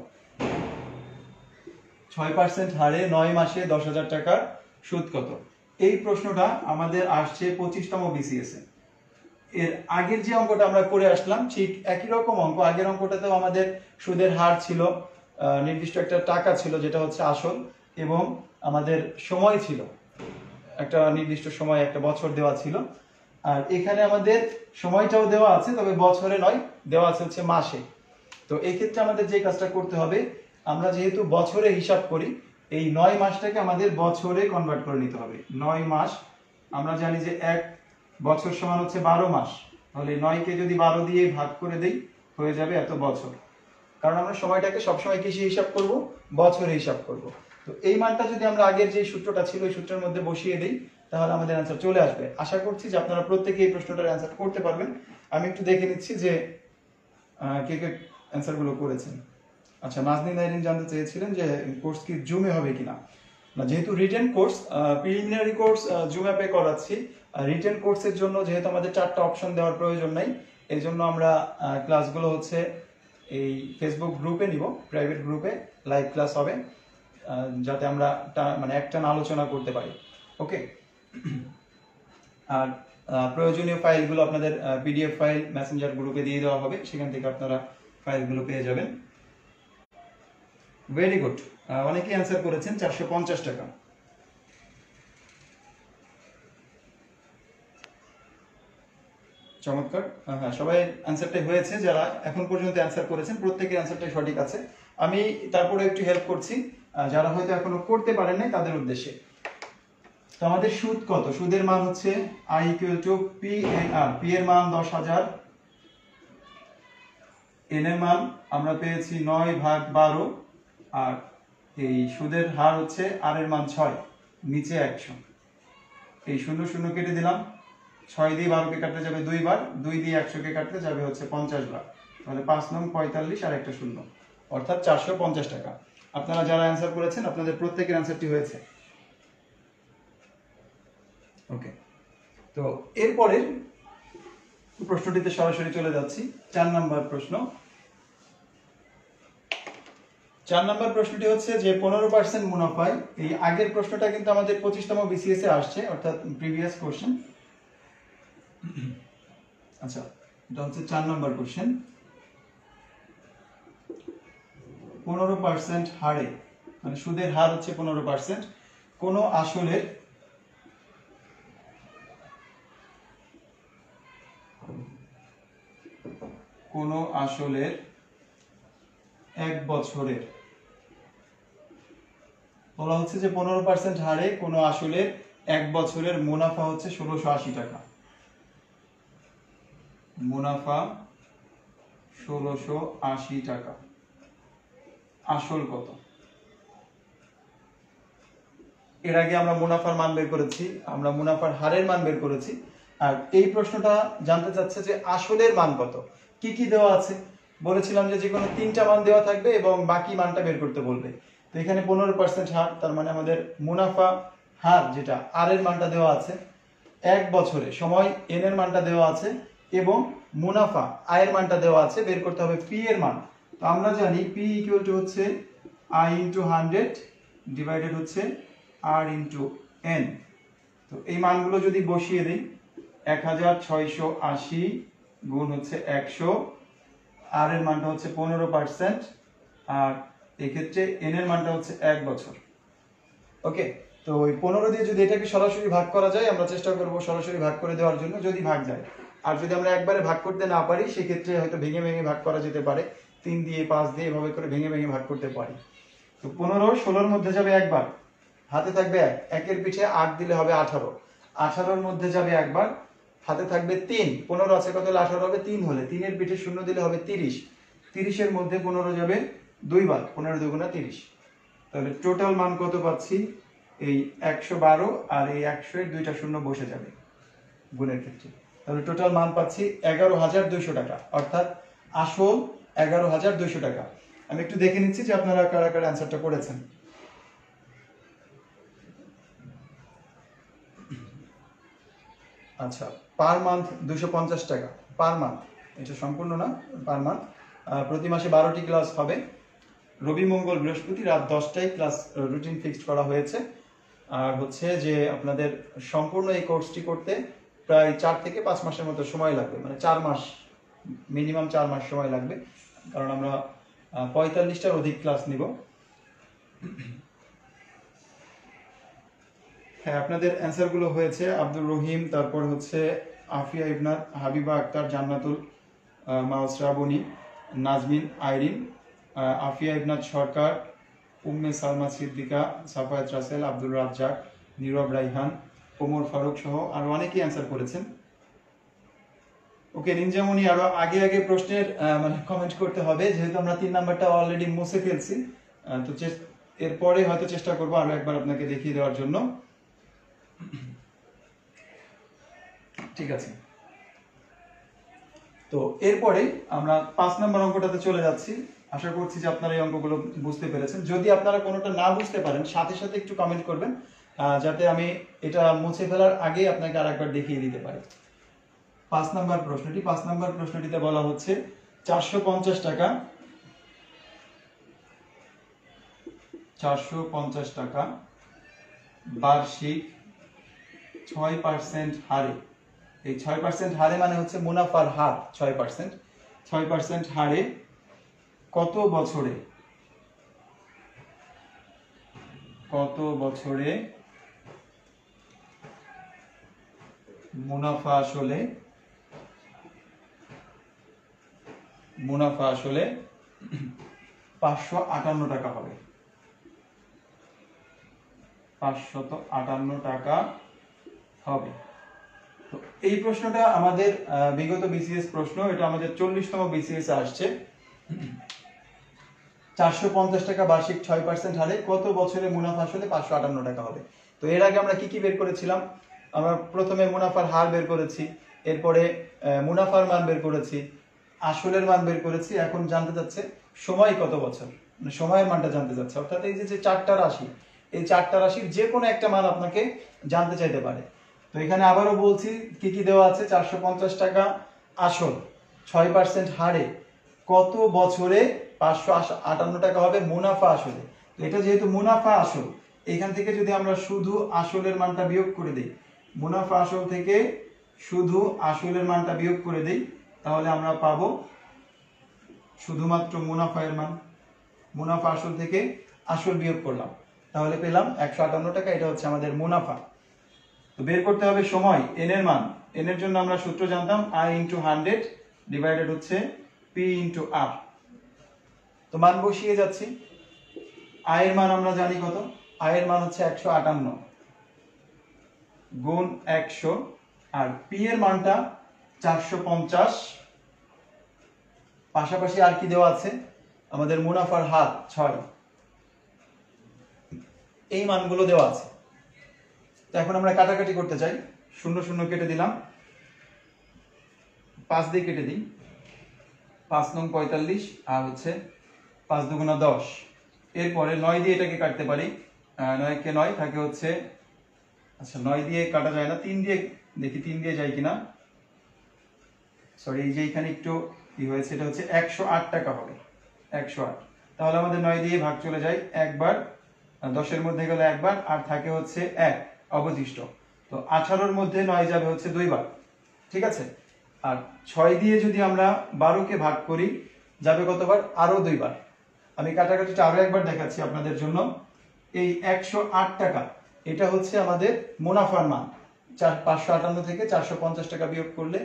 6% হারে 9 মাসে 10,000 টাকার সুদ কত? এই প্রশ্নটা আমাদের আসছে 25তম বিসিএস এ। এর আগের যে অঙ্কটা আমরা করে আসলাম ঠিক একই রকম অঙ্ক। আগের অঙ্কটাতেও আমাদের সুদের হার ছিল, নির্দিষ্ট একটা টাকা ছিল যেটা হচ্ছে আসল, এবং আমাদের সময় ছিল, একটা নির্দিষ্ট সময় একটা বছর দেওয়া ছিল। আর এখানে আমাদের সময়টাও দেওয়া আছে, তবে বছরে নয়, দেওয়া আছে হচ্ছে মাসে। তো এই ক্ষেত্রে আমাদের যে কাজটা করতে হবে, আমরা যেহেতু বছরে হিসাব করি, এই 9 মাসটাকে আমাদের বছরে কনভার্ট করে নিতে হবে। 9 মাস, আমরা জানি যে এক বছর সমান হচ্ছে 12 মাস, তাহলে 9কে যদি 12 দিয়ে ভাগ করে দেই হয়ে যাবে এত বছর। কারণ আমরা সময়টাকে সবসময় কিসে হিসাব করব? বছরে হিসাব করব। তো এই মানটা যদি আমরা আগের যে সূত্রটা ছিল ওই সূত্রের মধ্যে বসিয়ে দিই, তাহলে আমাদের অ্যান্সার চলে আসবে। আশা করছি যে আপনারা প্রত্যেকে এই প্রশ্নটার অ্যান্সার করতে পারবেন। আমি একটু দেখে নিচ্ছি যে কে কে অ্যান্সারগুলো করেছেন। আচ্ছা, নাজনীন নাইরিন জানতে চেয়েছিলেন যে কোর্স কি জুমে হবে কিনা। না, যেহেতু written course, preliminary course zoom অ্যাপে করাচ্ছি, রিটেন কোর্সের জন্য যেহেতু আমাদের 4টা অপশন দেওয়ার প্রয়োজন নাই, এই জন্য আমরা ক্লাসগুলো হচ্ছে এই ফেসবুক গ্রুপে নিব, প্রাইভেট গ্রুপে লাইভ ক্লাস হবে, যাতে আমরা মানে একটানা আলোচনা করতে পারি। ওকে, আর প্রয়োজনীয় ফাইলগুলো আপনাদের পিডিএফ ফাইল মেসেঞ্জার গ্রুপে দিয়ে দেওয়া হবে, সেখান থেকে আপনারা ফাইলগুলো পেয়ে যাবেন। ভেরি গুড, অনেকেই অ্যান্সার করেছেন 450 টাকা। চমৎকার, হ্যাঁ, সবাই অ্যান্সারটাই হয়েছে। যারা এখন পর্যন্ত অ্যান্সার করেছেন প্রত্যেকের অ্যান্সারটাই সঠিক আছে। আমি তারপরে একটু হেল্প করছি যারা হয়তো এখনো করতে পারেন নাই তাদের উদ্দেশ্যে। তো আমাদের সুদ কত? সুদের মান হচ্ছে I = PNR। পি এর মান 10,000, এন এর মান আমরা পেয়েছি 9/12, আর এই সুদের হার হচ্ছে আর এর মান 6, নিচে 100। এই 0 0 কেটে দিলাম, 6 দিয়ে 12কে কাটতে যাবে 2 বার, 2 দিয়ে 100কে কাটতে যাবে হচ্ছে 50 বার, তাহলে 5 নং 45 আর একটা 0, অর্থাৎ 450 টাকা। আপনারা যারা অ্যান্সার করেছেন আপনাদের প্রত্যেকের অ্যান্সারটি হয়েছে। ওকে, তো এরপরে প্রশ্নটিতে সরাসরি চলে যাচ্ছি। 4 নাম্বার প্রশ্ন। 4 নাম্বার প্রশ্নটি হচ্ছে যে 15% মুনাফায়, এই আগের প্রশ্নটা কিন্তু আমাদের 25তম বিসিএস এ আসছে, অর্থাৎ প্রিভিয়াস কোশ্চেন। আচ্ছা, এটা হচ্ছে 4 নাম্বার কোশ্চেন। 15% হারে, মানে সুদের হার হচ্ছে 15%, কোন আসলের এক বছরের, বলা হচ্ছে যে 15% হারে কোন আসলের এক বছরের মুনাফা হচ্ছে 1680 টাকা। মুনাফা 1680 টাকা, আসল কত? এর আগে আমরা মুনাফার মান বের করেছি, আমরা মুনাফার হারের মান বের করেছি, আর এই প্রশ্নটা জানতে চাচ্ছে যে আসলের মান কত। কি কি দেওয়া আছে? বলেছিলাম যে কোনো 3টা মান দেওয়া থাকবে এবং বাকি মানটা বের করতে বলবে। তো এখানে 15% হার, তার মানে আমাদের মুনাফা হার যেটা আর এর মানটা দেওয়া আছে, এক বছরে সময় এন এর মানটা দেওয়া আছে, এবং মুনাফা আয়ের মানটা দেওয়া আছে, বের করতে হবে পি এর মান। তো আমরা জানি পি = হচ্ছে I × 100 ডিভাইডেড হচ্ছে R × N। তো এই মানগুলো যদি বসিয়ে দিই, 1680 গুণ হচ্ছে 100, আর এর মানটা হচ্ছে 15%, আর এক্ষেত্রে এন এর মানটা হচ্ছে 1 বছর। ওকে, তো ওই 15 দিয়ে যদি এটাকে সরাসরি ভাগ করা যায়, আমরা চেষ্টা করব সরাসরি ভাগ করে দেওয়ার জন্য, যদি ভাগ যায়। আর যদি আমরা একবারে ভাগ করতে না পারি, সেক্ষেত্রে হয়তো ভেঙে ভেঙে ভাগ করা যেতে পারে, 3 দিয়ে 5 দিয়ে এভাবে করে ভেঙে ভেঙে ভাগ করতে পারি। তো 15 16-র মধ্যে যাবে একবার, হাতে থাকবে 1, 1-এর পিঠে 8 দিলে হবে 18, 18-র মধ্যে যাবে একবার, হাতে থাকবে 3, 15 আছে কত হলে 18 হবে, 3 হলে 3-এর পিঠে 0 দিলে হবে 30, 30-এর মধ্যে 15 যাবে 2 বার, 15 × 2 = 30। তাহলে টোটাল মান কত পাচ্ছি? এই 112, আর এই 100-এর 2টা 0 বসে যাবে গুণের ক্ষেত্রে, তাহলে টোটাল মান পাচ্ছি 11,200 টাকা, অর্থাৎ আসল 11,200 টাকা। আমি একটু দেখে নিচ্ছি যে আপনারা কারা কারা অ্যান্সারটা করেছেন। আচ্ছা, পার মান্থ 250 টাকা, পার মান্থ, এটা সম্পূর্ণ না, পার মান্থ। প্রতি মাসে 12টি ক্লাস হবে, রবি মঙ্গল বৃহস্পতি রাত 10টায় ক্লাস রুটিন ফিক্সড করা হয়েছে। আর হচ্ছে যে আপনাদের সম্পূর্ণ এই কোর্সটি করতে প্রায় 4 থেকে 5 মাসের মতো সময় লাগবে, মানে 4 মাস, মিনিমাম 4 মাস সময় লাগবে, কারণ আমরা 45টার অধিক ক্লাস নিব। হ্যাঁ, আপনাদের অ্যান্সারগুলো হয়েছে আব্দুর রহিম, তারপর হচ্ছে আফিয়া ইবনাত, হাবিবা আক্তার, জান্নাতুল শ্রাবণী, নাজমিন আইরিন, আফিয়া ইবনাত সরকার, উম্মে সালমা সিদ্দিকা, সাফায়াত রাসেল, আব্দুল রাজ্জাক, নীরব রাইহান, ওমর ফারুক সহ আরো অনেকেই অ্যান্সার করেছেন। ওকে নিনজামণি, আরো আগে আগে প্রশ্নের মানে কমেন্ট করতে হবে, যেহেতু আমরা 3 নাম্বারটা অলরেডি মুছে ফেলছি। তো এরপরে হয়তো চেষ্টা করবো আরো একবার আপনাকে দেখিয়ে দেওয়ার জন্য। ঠিক আছে, তো এরপরে আমরা 5 নম্বর অঙ্কটাতে চলে যাচ্ছি। আশা করছি যে আপনারা এই অঙ্কগুলো বুঝতে পেরেছেন। যদি আপনারা কোনোটা না বুঝতে পারেন সাথে সাথে একটু কমেন্ট করবেন, যাতে আমি এটা মুছে ফেলার আগে আপনাকে আরেকবার দেখিয়ে দিতে পারি। 5 নম্বর প্রশ্নটিতে বলা হচ্ছে 450 টাকা 450 টাকা বার্ষিক 6% হারে, এই 6% হারে মানে হচ্ছে মুনাফার হার 6% হারে কত বছরে মুনাফা আসলে 558 টাকা হবে। 558 টাকা হবে। তো এই প্রশ্নটা আমাদের বিগত বিসিএস প্রশ্ন, এটা আমাদের 40তম বিসিএস এ আসছে। 450 টাকা বার্ষিক 6% হারে কত বছরে মুনাফা আসলে 558 টাকা হবে। তো এর আগে আমরা কি কি বের করেছিলাম? আমরা প্রথমে মুনাফার হার বের করেছি, এরপরে মুনাফার মান বের করেছি, আসলের মান বের করেছি। এখন জানতে চাচ্ছে সময় কত বছর, মানে সময়ের মানটা জানতে চাচ্ছে। অর্থাৎ এই যে 4টা রাশি, এই 4টা রাশির যে কোনো একটা মান আপনাকে জানতে চাইতে পারে। তো এখানে আবারও বলছি কি কি দেওয়া আছে। 450 টাকা আসল 6% হারে কত বছরে 558 টাকা হবে মুনাফা আসলে। তো এটা যেহেতু মুনাফা আসল, এখান থেকে যদি আমরা শুধু আসলের মানটা বিয়োগ করে দিই, মুনাফা আসল থেকে শুধু আসলের মানটা বিয়োগ করে দিই, তাহলে আমরা পাবো শুধুমাত্র মুনাফায়ের মান। মুনাফা আসল থেকে আসল বিয়োগ করলাম, তাহলে পেলাম 158 টাকা। এটা হচ্ছে আমাদের মুনাফা। তো বের করতে হবে সময়, এন এর মান। এন এর জন্য আমরা সূত্র জানতাম আই ইন্টু 100 ডিভাইডেড হচ্ছে পি ইন্টু আর। তো মান বসিয়ে যাচ্ছি। আয়ের মান আমরা জানি কত, আয়ের মান হচ্ছে 158 গুণ 100, আর পি এর মানটা 450। পাশাপাশি আর কি দেওয়া আছে, আমাদের মুনাফার হার 6, এই মানগুলো দেওয়া আছে। তো এখন আমরা কাটাকাটি করতে চাই, 0 0 কেটে দিলাম, 5 দিয়ে কেটে দিই, 5 নং 45 আর হচ্ছে 5 দুগুণা 10। এরপরে 9 দিয়ে এটাকে কাটতে পারি, 9 কে 9 থাকে হচ্ছে, আচ্ছা 9 দিয়ে কাটা যায় না, 3 দিয়ে দেখি, 3 দিয়ে যায় কিনা, সরি এই যে এখানে একটু কি হয়েছে, এটা হচ্ছে 108 টাকা হবে, 108। তাহলে আমাদের 9 দিয়ে ভাগ চলে যায় একবার, 10 এর মধ্যে গেলে একবার, আর থাকে হচ্ছে 1 অবশিষ্ট। তো 18-র মধ্যে 9 যাবে হচ্ছে 2 বার, ঠিক আছে। আর 6 দিয়ে যদি আমরা 12কে ভাগ করি, যাবে কতবার, আরো 2 বার। আমি কাটাকাটিটা আরো একবার দেখাচ্ছি আপনাদের জন্য। এই 108 টাকা এটা হচ্ছে আমাদের মুনাফার মান। 558 থেকে 450 টাকা বিয়োগ করলে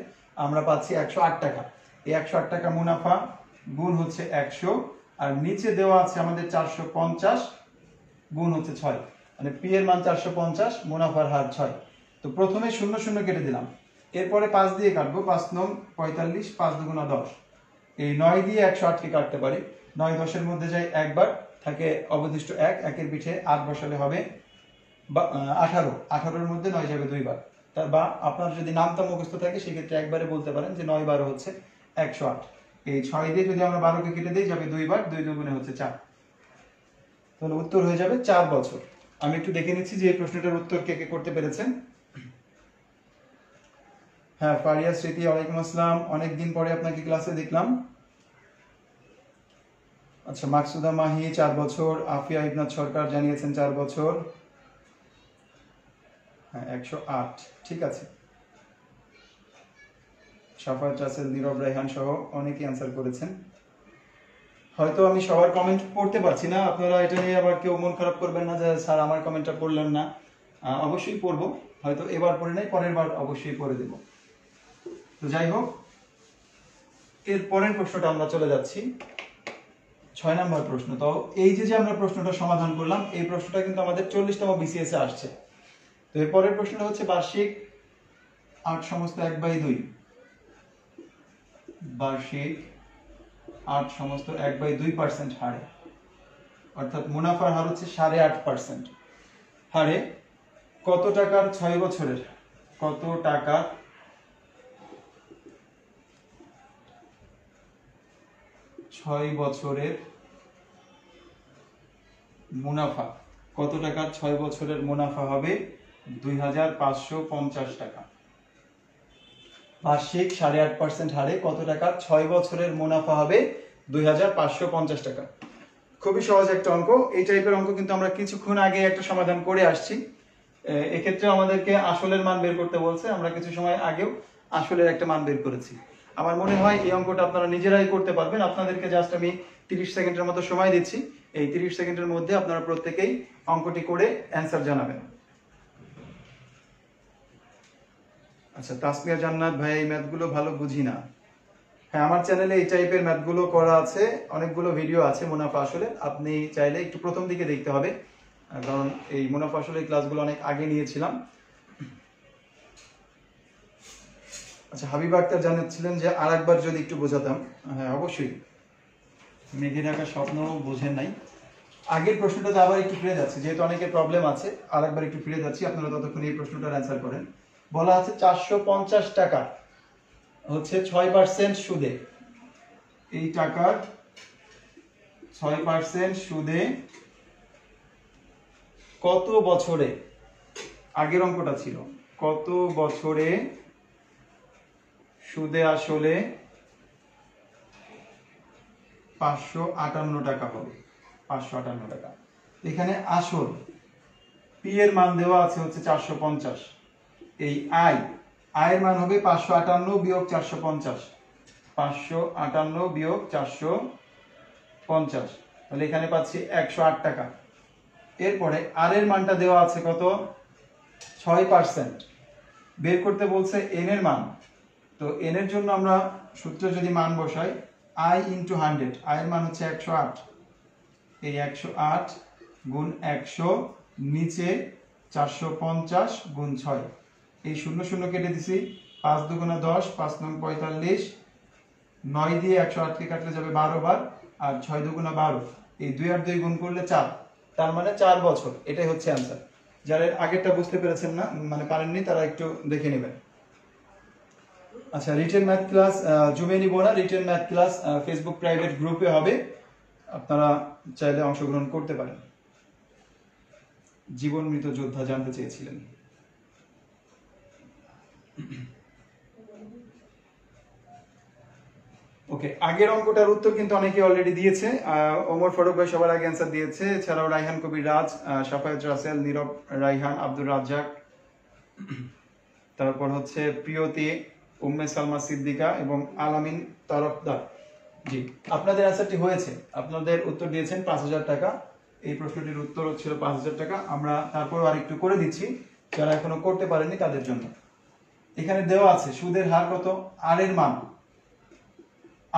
আমরা পাচ্ছি 108 টাকা। এই 108 টাকা মুনাফা গুণ হচ্ছে 100, আর নিচে দেওয়া আছে আমাদের 450 গুণ হচ্ছে 6, মানে পি এর মান 450, মুনাফার হার 6। তো প্রথমে 0 0 কেটে দিলাম, এরপরে 5 দিয়ে কাটবো, 5 নং 45, 5 দুগুণা 10। এই 9 দিয়ে 108 কে কাটতে পারি, 9 10 এর মধ্যে যায় একবার, থাকে অবশিষ্ট 1, 1 এর পিঠে 8 বসালে হবে 18, 18-র মধ্যে 9 যাবে 2 বার। তার বা আপনার যদি নামটা মুখস্থ থাকে সেক্ষেত্রে একবারে বলতে পারেন যে 9 12 হচ্ছে 108। এই 6 দিয়ে যদি আমরা 12কে কেটে দিই, যাবে 2 বার, 2 দুগুণে হচ্ছে 4। তাহলে উত্তর হয়ে যাবে 4 বছর। আমি একটু দেখে নিচ্ছি যে এই প্রশ্নটার উত্তর কে কে করতে পেরেছেন। হ্যাঁ, ফারিয়া স্মৃতি, ওয়ালাইকুম আসসালাম, অনেকদিন পরে আপনাকে ক্লাসে দেখলাম। আচ্ছা, মাকসুদা মাহি 4 বছর, আফিয়া ইবনাত সরকার জানিয়েছেন 4 বছর। হ্যাঁ 108, ঠিক আছে। সাফায়াত রাসেল, নীরব রাইহান সহ অনেকেই অ্যান্সার করেছেন। হয়তো আমি সবার কমেন্ট পড়তে পারছি না, আপনারা এটা নিয়ে আবার কেউ মন খারাপ করবেন না যে স্যার আমার কমেন্টটা পড়লেন না। অবশ্যই পড়বো, হয়তো এবার পড়ে নাই, পরের বার অবশ্যই পড়ে দেব। তো যাই হোক, এর পরের প্রশ্নটা আমরা চলে যাচ্ছি, 6 নম্বর প্রশ্ন। তো এই যে আমরা প্রশ্নটা সমাধান করলাম, এই প্রশ্নটা কিন্তু আমাদের 40তম বিসিএস এ আসছে। তো এর পরের প্রশ্নটা হচ্ছে বার্ষিক 8 সমস্ত 1/2, বার্ষিক 8 সমস্ত 1/2% হারে, অর্থাৎ মুনাফার হার হচ্ছে 8.5% হারে কত টাকার 6 বছরের, কত টাকা 6 বছরের মুনাফা, কত টাকার 6 বছরের মুনাফা হবে 2550 টাকা। বার্ষিক 8.5% হারে কত টাকার 6 বছরের মুনাফা হবে 2550 টাকা। খুবই সহজ একটা অঙ্ক। এই টাইপের অঙ্ক কিন্তু আমরা কিছুক্ষণ আগে একটা সমাধান করে আসছি। এক্ষেত্রে আমাদেরকে আসলের মান বের করতে বলছে, আমরা কিছু সময় আগেও আসলের একটা মান বের করেছি। আমার মনে হয় এই অঙ্কটা আপনারা নিজেরাই করতে পারবেন। আপনাদেরকে জাস্ট আমি 30 সেকেন্ডের মতো সময় দিচ্ছি। এই 30 সেকেন্ডের মধ্যে আপনারা প্রত্যেকেই অঙ্কটি করে অ্যান্সার জানাবেন। আচ্ছা, তাসমিয়া জান্নাত ভাই, এই ম্যাথগুলো ভালো বুঝি না। হ্যাঁ, আমার চ্যানেলে এই টাইপের ম্যাথগুলো করা আছে, অনেকগুলো ভিডিও আছে মুনাফা আসলে, আপনি চাইলে একটু প্রথম দিকে দেখতে হবে, কারণ এই মুনাফা আসলে ক্লাসগুলো অনেক আগে নিয়েছিলাম। আচ্ছা, হাবিব আক্তার জানাচ্ছিলেন যে আরেকবার যদি একটু বোঝাতাম। হ্যাঁ, অবশ্যই। মেঘে ঢাকা স্বপ্ন বোঝেন নাই। আগের প্রশ্নটাতে আবার একটু ফিরে যাচ্ছি, যেহেতু অনেকের প্রবলেম আছে, আরেকবার একটু ফিরে যাচ্ছি, আপনারা ততক্ষণ এই প্রশ্নটার অ্যান্সার করেন। বলা আছে 450 টাকা হচ্ছে 6% সুদে, এই টাকার 6% সুদে কত বছরে, আগের অঙ্কটা ছিল কত বছরে সুদে আসলে 558 টাকা হবে, 558 টাকা। এখানে আসল পি এর মান দেওয়া আছে হচ্ছে 450, এই আয়ের মান হবে 558 বিয়োগ 450, 558 বিয়োগ 450, তাহলে এখানে পাচ্ছি 108 টাকা। এরপরে আর এর মানটা দেওয়া আছে কত, 6%। বের করতে বলছে এন এর মান। তো এন এর জন্য আমরা সূত্রে যদি মান বসাই, আই ইন্টু 100, আয়ের মান হচ্ছে 108, এই 108 গুণ 100, নিচে 450 গুণ 6, এই 0 0 কেটে দিছি, 5 দুগুণা 10, 5 নং 45, 9 দিয়ে 108 কে কাটলে যাবে 12 বার, আর 6 দুগুণা 12, এই 2 আর 2 গুণ করলে 4, তার মানে 4 বছর। এটাই হচ্ছে অ্যান্সার। যারা আগেরটা বুঝতে পেরেছেন না, মানে পারেননি, তারা একটু দেখে নেবেন। আচ্ছা, রিটেন ম্যাথ ক্লাস জুমে নিব না, written math class Facebook private গ্রুপে হবে, আপনারা চাইলে অংশগ্রহণ করতে পারেন। জীবন মৃত যোদ্ধা জানতে চেয়েছিলেন। ওকে, আগের অঙ্কটার উত্তর কিন্তু অনেকে অলরেডি দিয়েছে। ওমর ফারুক ভাই সবার আগে অ্যান্সার দিয়েছে, এছাড়াও রাইহান কবির রাজ, সাফায়েত রাসেল, নীরব রাইহান, আব্দুর রাজ্জাক, তারপর হচ্ছে প্রিয়তি, উম্মে সালমা সিদ্দিকা এবং আলামিন তরফদার। জি, আপনাদের অ্যান্সারটি হয়েছে, আপনাদের উত্তর দিয়েছেন 5000 টাকা। এই প্রশ্নটির উত্তর ছিল 5000 টাকা। আমরা তারপর আরেকটু করে দিচ্ছি যারা এখনো করতে পারেনি তাদের জন্য। এখানে দেওয়া আছে সুদের হার কত, আর এর মান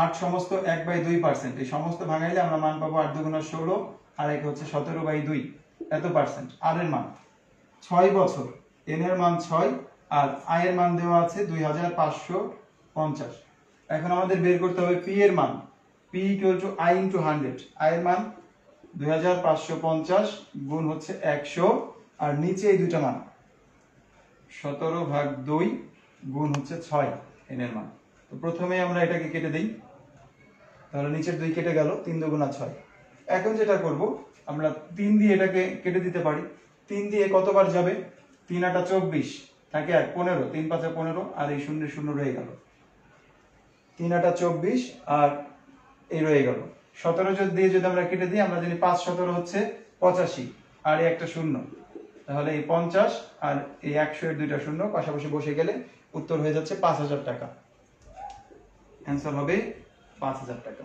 8 সমস্ত 1/2%, এই সমস্ত ভাঙাইলে আমরা মান পাবো 8 দুগুণা 16, আর এক হচ্ছে 17/2 এত পার্সেন্ট। আর এর মান 6 বছর, এন এর মান 6, আর আয়ের মান দেওয়া আছে 2550। এখন আমাদের বের করতে হবে পি এর মান, P equal to I into 100, আয়ের মান 2550 গুণ হচ্ছে 100, আর নিচে এই দুইটা মান 17/2 গুণ হচ্ছে 6 এন এর মান। তো প্রথমে আমরা এটাকে কেটে দিই, তাহলে নিচের 2 কেটে গেল, 3 দুগুণা 6। এখন যেটা করব, আমরা 3 দিয়ে এটাকে কেটে দিতে পারি। 3 দিয়ে কতবার যাবে, 3 8 24, থাকে 1 15, 3 5 15, আর এই 0 0 রয়ে গেল, 3 8 24, আর এই রয়ে গেল 17 দিয়ে যদি আমরা কেটে দিই, আমরা জানি 5 17 হচ্ছে 85, আর এই একটা 0, তাহলে এই 50 আর এই 100 এর দুইটা 0 পাশাপাশি বসে গেলে উত্তর হয়ে যাচ্ছে 5000 টাকা। অ্যান্সার হবে 5000 টাকা।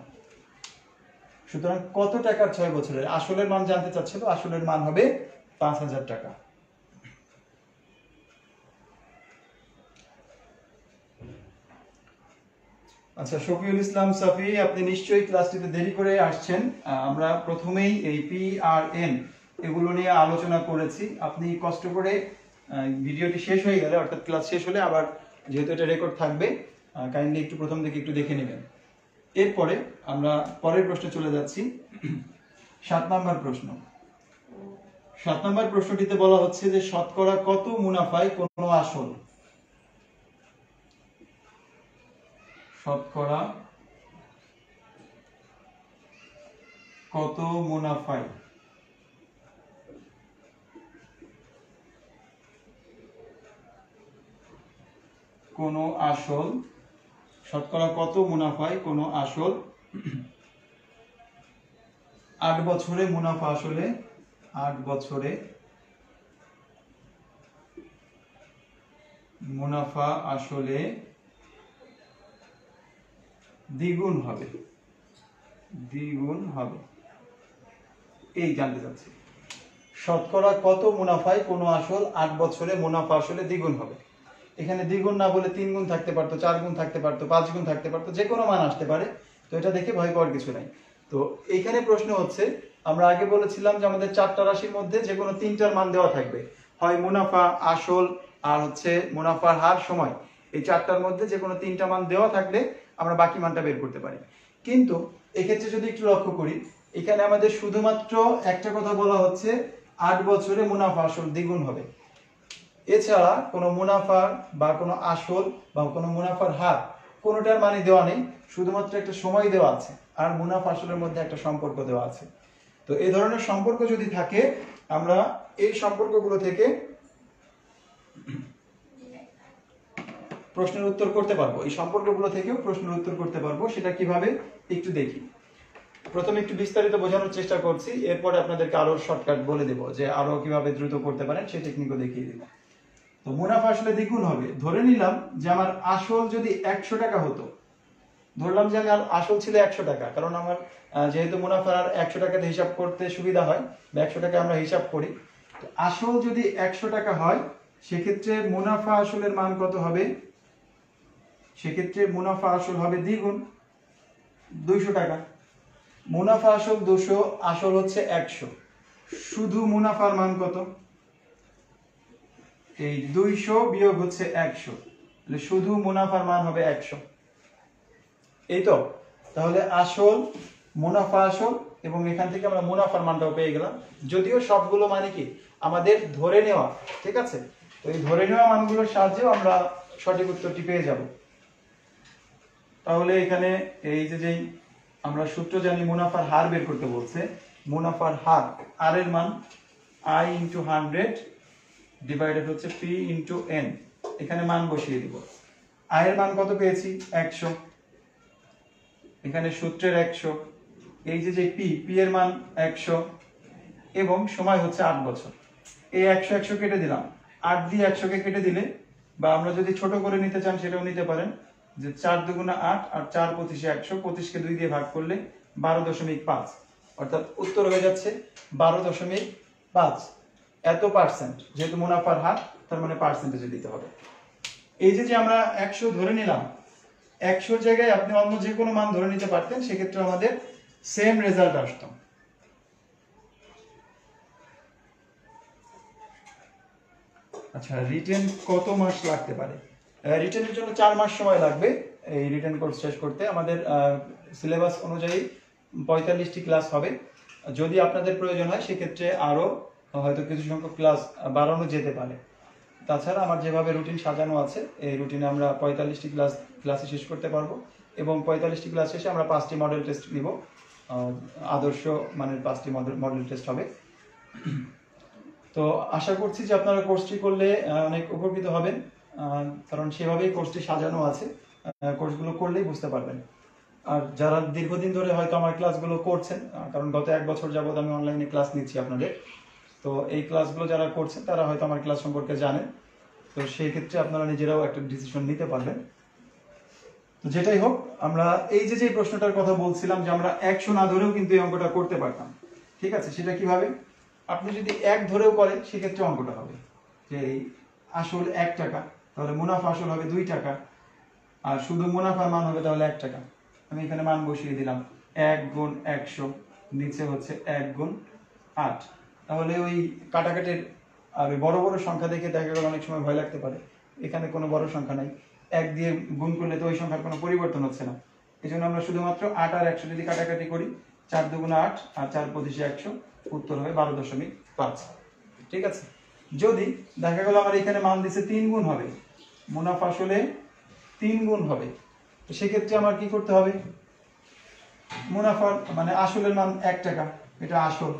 সুতরাং কত টাকার 6 বছরের, আসলের মান জানতে চাচ্ছিল, আসলের মান হবে 5000 টাকা। আচ্ছা, শফিউল ইসলাম সাফি, আপনি নিশ্চয়ই ক্লাসটিতে দেরি করে আসছেন। আমরা প্রথমেই এই পি আর এন এগুলো নিয়ে আলোচনা করেছি। আপনি কষ্ট করে ভিডিওটি শেষ হয়ে গেলে, অর্থাৎ ক্লাস শেষ হলে আবার যেহেতু এটা রেকর্ড থাকবে, কাইন্ডলি একটু প্রথম থেকে একটু দেখে নেবেন। এরপরে আমরা পরের প্রশ্নে চলে যাচ্ছি। 7 নম্বর প্রশ্ন। 7 নম্বর প্রশ্নটিতে বলা হচ্ছে যে শতকরা কত মুনাফায় কোনো আসল, শতকরা কত মুনাফায় কোনো আসল, শতকরা কত মুনাফায় কোনো আসল 8 বছরে মুনাফা আসলে 8 বছরে মুনাফা আসলে দ্বিগুণ হবে, দ্বিগুণ হবে, এই জানতে চাচ্ছি। শতকরা কত মুনাফায় কোনো আসল 8 বছরে মুনাফা আসলে দ্বিগুণ হবে। এখানে দ্বিগুণ না বলে 3 গুণ থাকতে পারতো, 4 গুণ থাকতে পারতো, 5 গুণ থাকতে পারতো, যে কোনো মান আসতে পারে। তো এটা দেখে ভয় পাওয়ার কিছু নাই। তো এইখানে প্রশ্ন হচ্ছে, আমরা আগে বলেছিলাম যে আমাদের 4টা রাশির মধ্যে যে কোনো 3টার মান দেওয়া থাকবে, হয় মুনাফা, আসল আর হচ্ছে মুনাফার হার, সময়। এই 4টার মধ্যে যে কোনো 3টা মান দেওয়া থাকলে আমরা বাকি মানটা বের করতে পারি। কিন্তু এক্ষেত্রে যদি একটু লক্ষ্য করি, এখানে আমাদের শুধুমাত্র একটা কথা বলা হচ্ছে 8 বছরে মুনাফা আসল দ্বিগুণ হবে। এছাড়া কোনো মুনাফা বা কোনো আসল বা কোনো মুনাফার হার কোনোটার মানে দেওয়া নেই, শুধুমাত্র একটা সময় দেওয়া আছে আর মুনাফা আসলের মধ্যে একটা সম্পর্ক দেওয়া আছে। তো এই ধরনের সম্পর্ক যদি থাকে, আমরা এই সম্পর্কগুলো থেকে প্রশ্নের উত্তর করতে পারবো, এই সম্পর্কগুলো থেকেও প্রশ্নের উত্তর করতে পারবো। সেটা কিভাবে একটু দেখি। প্রথমে একটু বিস্তারিত বোঝানোর চেষ্টা করছি, এরপরে আপনাদেরকে আরো শর্টকাট বলে দেবো যে আরো কিভাবে দ্রুত করতে পারেন, সেই টেকনিকও দেখিয়ে দেবো। তো মুনাফা আসলে দ্বিগুণ হবে। ধরে নিলাম যে আমার আসল যদি 100 টাকা হতো, ধরলাম যে আমার আসল ছিল 100 টাকা, কারণ আমার যেহেতু মুনাফার 100 টাকাতে হিসাব করতে সুবিধা হয়, বা 100 টাকা আমরা হিসাব করি। তো আসল যদি 100 টাকা হয়, সেক্ষেত্রে মুনাফা আসলের মান কত হবে? সেক্ষেত্রে মুনাফা আসল হবে দ্বিগুণ, 200 টাকা। মুনাফা আসল 200, আসল হচ্ছে 100, শুধু মুনাফার মান কত? এই 200 বিয়োগ হচ্ছে 100, তাহলে শুধু মুনাফার মান হবে 100। এই তো, তাহলে আসল, মুনাফা আসল, এবং এখান থেকে আমরা মুনাফার মানটাও পেয়ে গেলাম। যদিও সবগুলো মানে কি আমাদের ধরে নেওয়া, ঠিক আছে? তো এই ধরে নেওয়া মানগুলোর সাহায্যেও আমরা সঠিক উত্তরটি পেয়ে যাব। তাহলে এখানে এই যে আমরা সূত্র জানি, মুনাফার হার বের করতে বলছে। মুনাফার হার, আর এর মান I × 100 ডিভাইডেড হচ্ছে P × N। এখানে মান বসিয়ে দিব। আই এর মান কত পেয়েছি? 100। এখানে সূত্রের 100, এই যে পি এর মান 100, এবং সময় হচ্ছে 8 বছর। এই 100 100 কেটে দিলাম, 8 দিয়ে 100 কে কেটে দিলে, বা আমরা যদি ছোট করে নিতে চান সেটাও নিতে পারেন, যে 4 দুগুণে 8 আর 4 25 100, 25 কে 2 দিয়ে ভাগ করলে 12.5, অর্থাৎ উত্তর হয়ে যাচ্ছে 12.5। এত পার্সেন্ট, যেহেতু মুনাফার হার, তার মানে পার্সেন্টেজে দিতে হবে। এই যে আমরা 100 ধরে নিলাম, 100 জায়গায় আপনি অন্য যে কোনো মান ধরে নিতে পারতেন, সেক্ষেত্রে আমাদের সেম রেজাল্ট আসতো। আচ্ছা, রিটেন কত মাস লাগতে পারে? রিটেনের জন্য 4 মাস সময় লাগবে এই রিটেন কোর্স শেষ করতে। আমাদের সিলেবাস অনুযায়ী 45টি ক্লাস হবে। যদি আপনাদের প্রয়োজন হয় সেক্ষেত্রে আরো হয়তো কিছু সংখ্যক ক্লাস বাড়ানো যেতে পারে। তাছাড়া আমার যেভাবে রুটিন সাজানো আছে, এই রুটিনে আমরা 45টি ক্লাসে শেষ করতে পারবো, এবং 45টি ক্লাস শেষে আমরা 5টি মডেল টেস্ট নিব। আদর্শ মানের 5টি মডেল টেস্ট হবে। তো আশা করছি যে আপনারা কোর্সটি করলে অনেক উপকৃত হবেন, কারণ সেভাবেই কোর্সটি সাজানো আছে। কোর্সগুলো করলেই বুঝতে পারবেন। আর যারা দীর্ঘদিন ধরে হয়তো আমার ক্লাসগুলো করছেন, কারণ গত 1 বছর যাবত আমি অনলাইনে ক্লাস নিচ্ছি আপনাদের, তো এই ক্লাসগুলো যারা করছেন তারা হয়তো আমার ক্লাস সম্পর্কে জানেন। তো সেই ক্ষেত্রে আপনারা নিজেরাও একটা ডিসিশন নিতে পারবেন। তো যেটাই হোক, আমরা এই যে প্রশ্নটার কথা বলছিলাম, যে আমরা 100 না ধরেও কিন্তু এই অঙ্কটা করতে পারতাম, ঠিক আছে? সেটা কিভাবে? আপনি যদি 1 ধরেও করেন সেক্ষেত্রে অঙ্কটা হবে যে আসল 1 টাকা, তাহলে মুনাফা আসল হবে 2 টাকা, আর শুধু মুনাফার মান হবে তাহলে 1 টাকা। আমি এখানে মান বসিয়ে দিলাম 1 গুণ 100, নিচে হচ্ছে 1 গুণ 8। তাহলে ওই কাটাকাটির আর ওই বড় বড় সংখ্যা দেখে দেখা গেল অনেক সময় ভয় লাগতে পারে, এখানে কোনো বড় সংখ্যা নাই, 1 দিয়ে গুণ করলে তো ওই সংখ্যার কোনো পরিবর্তন হচ্ছে না। এই জন্য আমরা শুধুমাত্র 8 আর 100 যদি কাটাকাটি করি, 4 দুগুণে 8 আর 4 পঁচিশে 100, উত্তর হবে 12.5। ঠিক আছে। যদি দেখা গেল আমার এখানে মান দিছে 3 গুণ হবে, মুনাফা আসলে 3 গুণ হবে, তো সেক্ষেত্রে আমার কি করতে হবে, মুনাফার মানে আসলের মান 1 টাকা, এটা আসল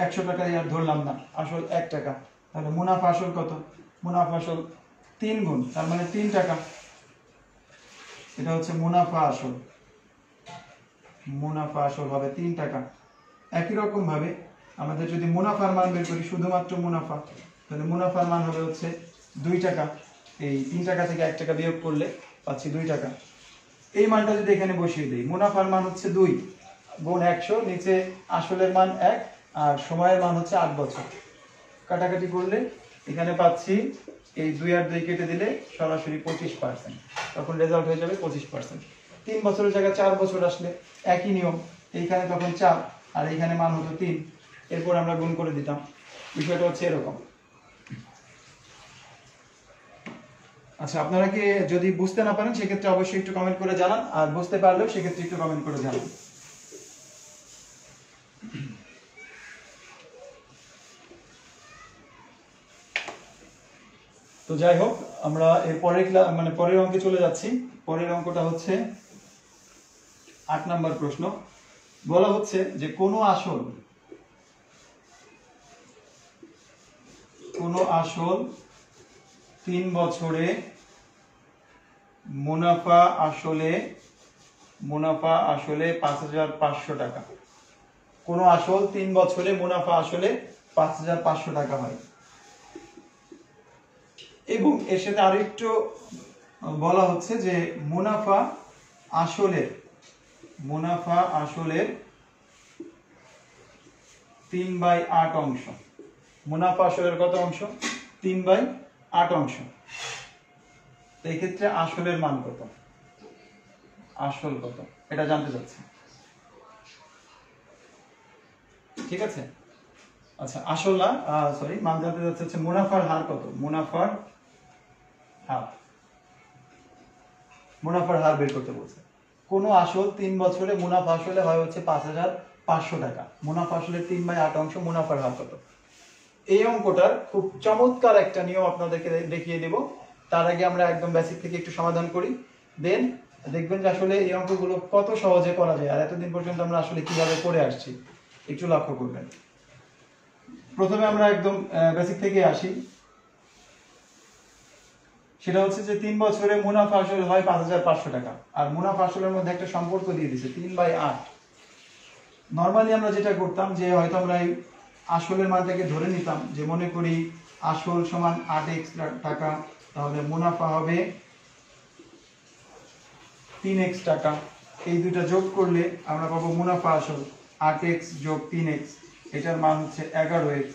100 টাকা আর ধরলাম না, আসল 1 টাকা, তাহলে মুনাফা আসল কত, মুনাফা আসল 3 গুণ, তার মানে 3 টাকা, এটা হচ্ছে মুনাফা আসল, মুনাফা আসল হবে 3 টাকা। একই রকম ভাবে আমাদের যদি মুনাফার মান বের করি, শুধুমাত্র মুনাফা, তাহলে মুনাফার মান হবে হচ্ছে 2 টাকা, এই 3 টাকা থেকে 1 টাকা বিয়োগ করলে পাচ্ছি 2 টাকা। এই মানটা যদি এখানে বসিয়ে দিই, মুনাফার মান হচ্ছে 2 গুণ 100, নিচে আসলের মান 1 আর সময়ের মান হচ্ছে 8 বছর, কাটাকাটি করলে এখানে পাচ্ছি এই 2 আর 2 কেটে দিলে সরাসরি 25%, তখন রেজাল্ট হয়ে যাবে 25%। 3 বছরের জায়গায় 4 বছর আসলে একই নিয়ম, এইখানে তখন 4 আর এইখানে মান হতো 3, এরপর আমরা গুণ করে দিতাম। বিষয়টা হচ্ছে এরকম। আচ্ছা, আপনারা কি যদি বুঝতে না পারেন সেক্ষেত্রে অবশ্যই একটু কমেন্ট করে জানান, আর বুঝতে পারলেও সেক্ষেত্রে একটু কমেন্ট করে জানান। তো যাই হোক, আমরা এর পরের মানে পরের অঙ্কে চলে যাচ্ছি। পরের অঙ্কটা হচ্ছে 8 নম্বর প্রশ্ন। বলা হচ্ছে যে কোনো আসল 3 বছরে মুনাফা আসলে 5,500 টাকা। কোনো আসল 3 বছরে মুনাফা আসলে 5,500 টাকা হয়, এবং এর সাথে আরেকটু বলা হচ্ছে যে মুনাফা আসলের 3/8 অংশ। মুনাফা আসলের কত অংশ? 3/8 অংশ। তো এই ক্ষেত্রে আসলের মান কত, আসল কত, এটা জানতে চাচ্ছি। ঠিক আছে। আচ্ছা, আসল না, সরি, মান জানতে চাচ্ছে হচ্ছে মুনাফার হার কত, মুনাফার হার বের করতে বলছে। কোন আসল 3 বছরে মুনাফা আসলে হয় হচ্ছে 5,500 টাকা, মুনাফা আসলে 3/8 অংশ, মুনাফার হার কত। এই অঙ্কটার খুব চমৎকার একটা নিয়ম আপনাদেরকে দেখিয়ে দেব। তার আগে আমরা একদম বেসিক থেকে একটু সমাধান করি, দেন দেখবেন যে আসলে এই অঙ্কগুলো কত সহজে করা যায়, আর এতদিন পর্যন্ত আমরা আসলে কিভাবে করে আসছি একটু লক্ষ্য করবেন। প্রথমে আমরা একদম বেসিক থেকে আসি। সেটা হচ্ছে যে 3 বছরে মুনাফা আসল হয় 5,500 টাকা, আর মুনাফা আসলের মধ্যে একটা সম্পর্ক দিয়ে দিয়েছে 3/8। নরমালি আমরা যেটা করতাম যে হয়তো আমরা এই আসলের মানটাকে ধরে নিতাম, যে মনে করি আসল সমান 8x টাকা, তাহলে মুনাফা হবে 3x টাকা। এই দুটো যোগ করলে আমরা পাবো মুনাফা আসল 8x যোগ 3x, এটার মান হচ্ছে 11x।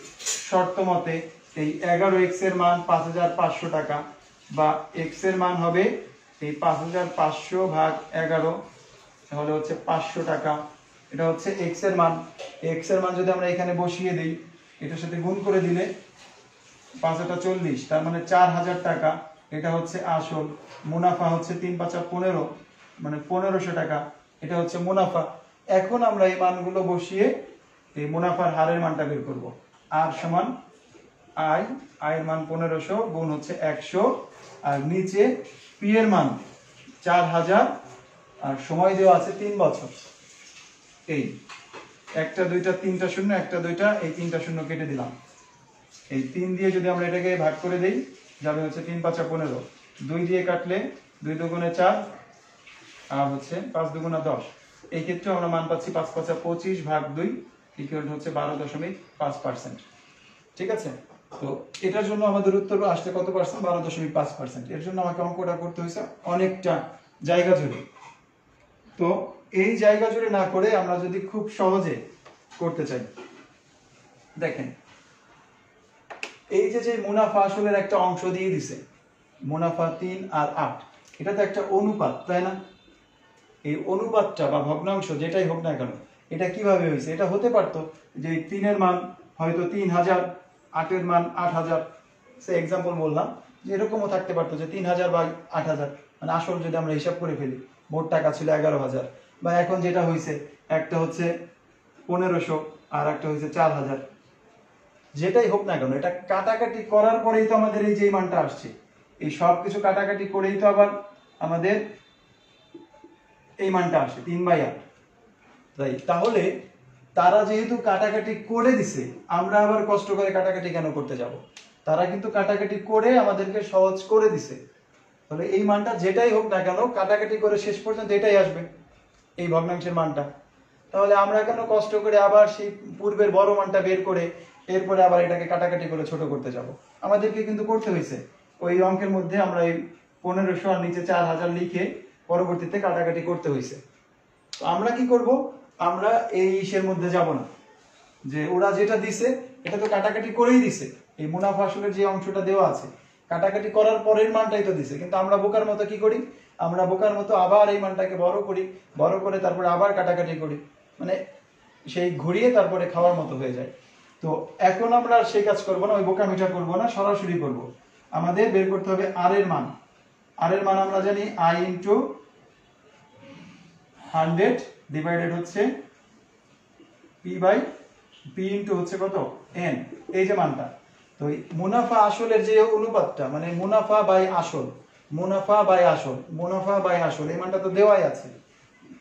শর্ত মতে এই 11x এর মান 5,500 টাকা, বা x এর মান হবে এই 5,500 ভাগ 11, তাহলে হচ্ছে 500 টাকা। এটা হচ্ছে x এর মান। x এর মান যদি আমরা এখানে বসিয়ে দিই, এটার সাথে গুণ করে দিলে 5,40, তার মানে 4,000 টাকা। এটা হচ্ছে আসল। মুনাফা হচ্ছে 3,515, মানে 1,500 টাকা, এটা হচ্ছে মুনাফা। এখন আমরা এই মানগুলো বসিয়ে এই মুনাফার হারের মানটা বের করব। আর সমান আয়, আয়ের মান 1,500 গুণ হচ্ছে 100, আর নিচে পি এর মান 4,000, আর সময় দেওয়া আছে 3 বছর। এই একটা দুইটা তিনটা শূন্য, একটা দুইটা, এই 3টা শূন্য কেটে দিলাম। এই 3 দিয়ে যদি আমরা এটাকে ভাগ করে দেই, যাবে হচ্ছে 3×5=15, 2 দিয়ে কাটলে 2 দুগুণে 4, আর হচ্ছে 5 দুগুণে 10। এই ক্ষেত্রে আমরা মান পাচ্ছি 5×5=25 ভাগ 2 ইকুয়াল হচ্ছে 12.5%। ঠিক আছে। তো এটার জন্য আমাদের উত্তর আসছে কত পার্সেন্ট? 12.5%। এর জন্য আমাকে অঙ্কটা করতে হয়েছে অনেকটা জায়গা জুড়ে। তো এই জায়গা জুড়ে না করে আমরা যদি খুব সহজে করতে চাই, দেখেন এই যে মুনাফা আসলের একটা অংশ দিয়ে দিছে, মুনাফা 3 আর 8, এটা তো একটা অনুপাত, তাই না? এই অনুপাতটা বা ভগ্নাংশ যেটাই হোক না কেন, এটা কিভাবে হয়েছে? এটা হতে পারতো যে 3-এর মান হয়তো 3000, 8-এর মান 8000, সে এক্সাম্পল বললাম, যে এরকমও থাকতে পারতো যে 3000 বা 8000, মানে আসল যদি আমরা হিসাব করে ফেলি মোট টাকা ছিল 11000, বা এখন যেটা হয়েছে একটা হচ্ছে 1500 আর একটা হয়েছে 4000। যেটাই হোক না কেন এটা কাটাকাটি করার পরেই তো আমাদের এই যে মানটা আসছে, এই সব কিছু কাটাকাটি করেই তো আবার আমাদের এই মানটা আসে 3/8। তাই তাহলে তারা যেহেতু কাটাকাটি করে দিছে, আমরা আবার কষ্ট করে কাটাকাটি কেন করতে যাব? তারা কিন্তু কাটাকাটি করে আমাদেরকে সহজ করে দিছে, তাহলে এই মানটা যেটাই হোক না কেন কাটাকাটি করে শেষ পর্যন্ত এটাই আসবে, এই ভগ্নাংশের মানটা। তাহলে আমরা কেন কষ্ট করে আবার সেই পূর্বের বড় মানটা বের করে এরপরে আবার এটাকে কাটাকাটি করে ছোট করতে যাব? আমাদেরকে কিন্তু করতে হয়েছে ওই অঙ্কের মধ্যে আমরা এই 1500 আর নিচে 4000 লিখে পরবর্তীতে কাটাকাটি করতে হয়েছে। তো আমরা কি করব? আমরা এই ইসের মধ্যে যাব না, যে ওরা যেটা দিছে এটা তো কাটাকাটি করেই দিছে, এই মুনাফা আসলের যে অংশটা দেওয়া আছে কাটাকাটি করার পরের মানটাই তো দিছে, কিন্তু আমরা বোকার মতো কি করি? আমরা বোকার মতো আবার এই মানটাকে বড় করি, বড় করে তারপরে আবার কাটাকাটি করি, মানে সেই ঘুরিয়ে তারপরে খাওয়ার মতো হয়ে যায়। তো এখন আমরা সেই কাজ করব না, ওই বোকামিটা করব না, সরাসরি করব। আমাদের বের করতে হবে আর এর মান। আর এর মান আমরা জানি i ইন্টু 100 ডিভাইডেড হচ্ছে p ইন্টু হচ্ছে কত n, এই যে মানটা। তো মুনাফা আসলের যে অনুপাতটা, মানে মুনাফা বাই আসল, মুনাফা বাই আসল, মুনাফা বাই আসল, এই মানটা তো দেওয়াই আছে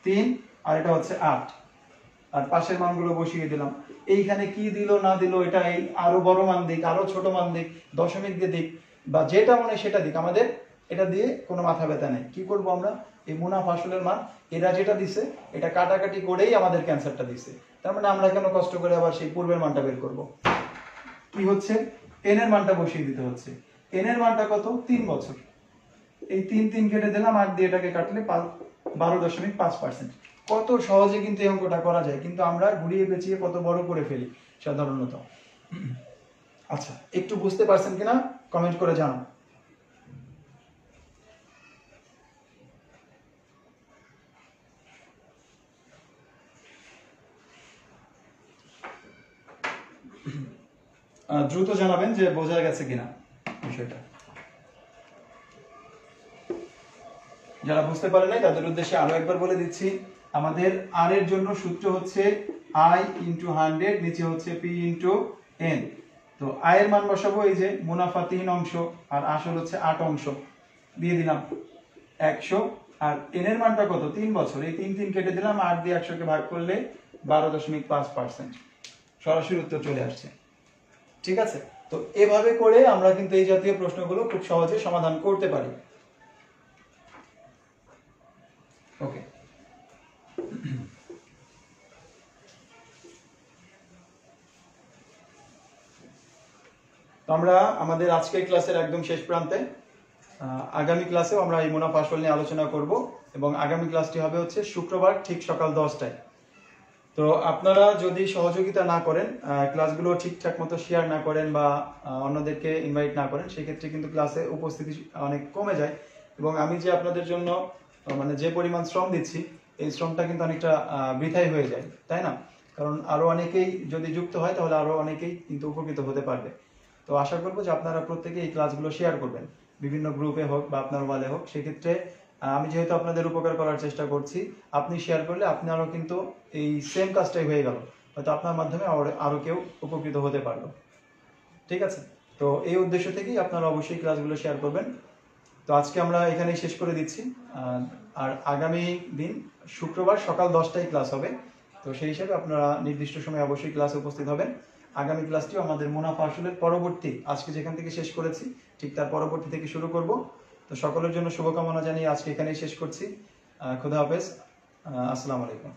3, আর এটা হচ্ছে 8, আর পাশের মানগুলো বসিয়ে দিলাম। এইখানে কি দিল না দিল এটা এই আরো বড় মান দিক, আরো ছোট মান দিক, দশমিক দিয়ে দিক, বা যেটা মনে সেটা দিক, আমাদের এটা দিয়ে কোনো মাথা ব্যথা নেই। কি করব আমরা? এই মুনাফা আসলের মান এরা যেটা দিছে এটা কাটাকাটি করেই আমাদের ক্যান্সারটা দিছে, তার মানে আমরা কেন কষ্ট করে আবার সেই পূর্বের মানটা বের করব? কি হচ্ছে? এন এর মানটা বসিয়ে দিতে হচ্ছে। এন এর মানটা কত? 3 বছর। এই 3 কেটে দিলাম, 8 দিয়ে এটাকে কাটলে 12.5%। কত সহজে কিন্তু এই অঙ্কটা করা যায়, কিন্তু আমরা ঘুরিয়ে পেঁচিয়ে কত বড় করে ফেলি সাধারণত। আচ্ছা, একটু বুঝতে পারছেন কিনা কমেন্ট করে জানান। দ্রুত জানাবেন যে বোঝা গেছে কিনা বিষয়টা। যারা বুঝতে পারে নাই তাদের উদ্দেশ্যে আরো একবার বলে দিচ্ছি, আমাদের আর এর জন্য সূত্র হচ্ছে i ইন্টু 100, নিচে হচ্ছে p ইন্টু n। তো i এর মান বসাবো এই যে মুনাফা 3 অংশ আর আসল হচ্ছে 8 অংশ, দিয়ে দিলাম 100, আর n এর মানটা কত? 3 বছর। এই 3 কেটে দিলাম, 8 দিয়ে 100 কে ভাগ করলে 12.5%, সরাসরি উত্তর চলে আসছে। ঠিক আছে? তো এভাবে করে আমরা কিন্তু এই জাতীয় প্রশ্নগুলো খুব সহজে সমাধান করতে পারি। ওকে, তো আমরা আমাদের আজকের ক্লাসের একদম শেষ প্রান্তে। আগামী ক্লাসেও আমরা এই মুনাফা আসল নিয়ে আলোচনা করব, এবং আগামী ক্লাসটি হবে হচ্ছে শুক্রবার ঠিক সকাল 10টায়। তো আপনারা যদি সহযোগিতা না করেন, ক্লাসগুলো ঠিকঠাক মতো শেয়ার না করেন বা অন্যদেরকে ইনভাইট না করেন, সেক্ষেত্রে কিন্তু ক্লাসে উপস্থিতি অনেক কমে যায়, এবং আমি যে আপনাদের জন্য মানে যে পরিমাণ শ্রম দিচ্ছি এই শ্রমটা কিন্তু অনেকটা বৃথাই হয়ে যায়, তাই না? কারণ আরো অনেকেই যদি যুক্ত হয় তাহলে আরো অনেকেই কিন্তু উপকৃত হতে পারবে। তো আশা করবো যে আপনারা প্রত্যেকে এই ক্লাসগুলো শেয়ার করবেন, বিভিন্ন গ্রুপে হোক বা আপনার মোবাইলে হোক। সেক্ষেত্রে আমি যেহেতু আপনাদের উপকার করার চেষ্টা করছি, আপনি শেয়ার করলে আপনারও কিন্তু এই সেম কাজটাই হয়ে গেল, হয়তো আপনার মাধ্যমে আরো কেউ উপকৃত হতে পারলো। ঠিক আছে? তো এই উদ্দেশ্য থেকেই আপনারা অবশ্যই ক্লাসগুলো শেয়ার করবেন। তো আজকে আমরা এখানেই শেষ করে দিচ্ছি, আর আগামী দিন শুক্রবার সকাল 10টায় ক্লাস হবে। তো সেই হিসাবে আপনারা নির্দিষ্ট সময়ে অবশ্যই ক্লাসে উপস্থিত হবেন। আগামী ক্লাসটিও আমাদের মুনাফা আসলের পরবর্তী, আজকে যেখান থেকে শেষ করেছি ঠিক তার পরবর্তী থেকে শুরু করব। তো সকলের জন্য শুভকামনা জানিয়ে আজকে এখানেই শেষ করছি। খোদা হাফেজ, আসসালামু আলাইকুম।